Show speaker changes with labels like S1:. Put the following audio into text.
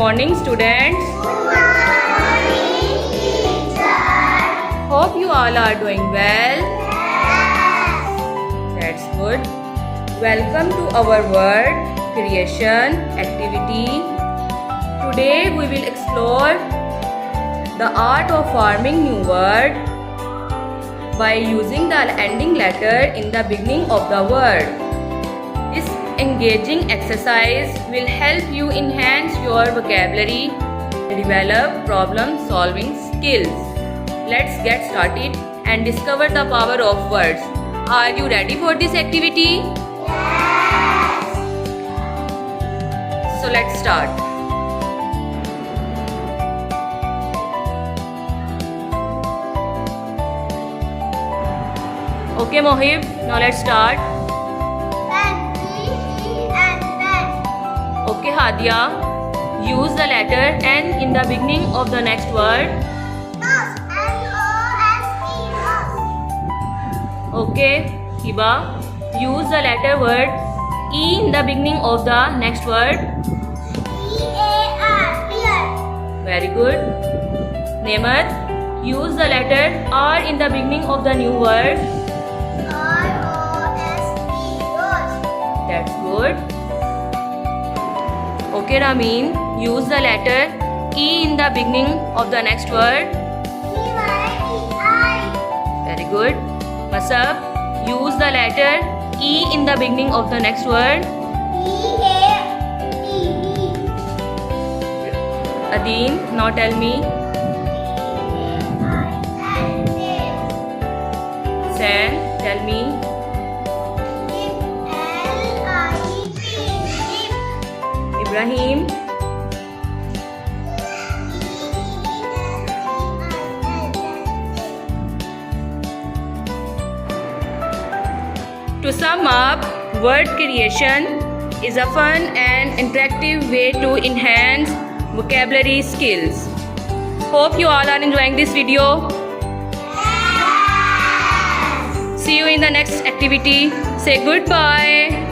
S1: morning, students.
S2: Good morning, teacher.
S1: Hope you all are doing well.
S2: Yes.
S1: That's good. Welcome to our word creation activity. Today we will explore the art of forming new word by using the ending letter in the beginning of the word. This engaging exercise will help you enhance your vocabulary and develop problem-solving skills. Let's get started and discover the power of words. Are you ready for this activity?
S2: Yes.
S1: So let's start. Okay, Mohib, now let's start.
S2: Pen, P-E-N, pen.
S1: Okay, Hadia, use the letter N in the beginning of the next word.
S2: Nose, N-O-S-E, nose.
S1: Okay, Hiba, use the letter word E in the beginning of the next word.
S2: E-A-R, ear.
S1: Very good. Nemat, use the letter R in the beginning of the new word.
S2: R-O-S-E, rose.
S1: That's good. Okay, Ramin, use the letter E in the beginning of the next word.
S2: E-Y-E-I.
S1: Very good. Masab, use the letter E in the beginning of the next word.
S2: E-A-T-E.
S1: Adin, now tell me. Sen, tell me.
S2: L-I-P, lip.
S1: Ibrahim, to sum up, word creation is a fun and interactive way to enhance vocabulary skills. Hope you all are enjoying this video. See you in the next activity. Say goodbye.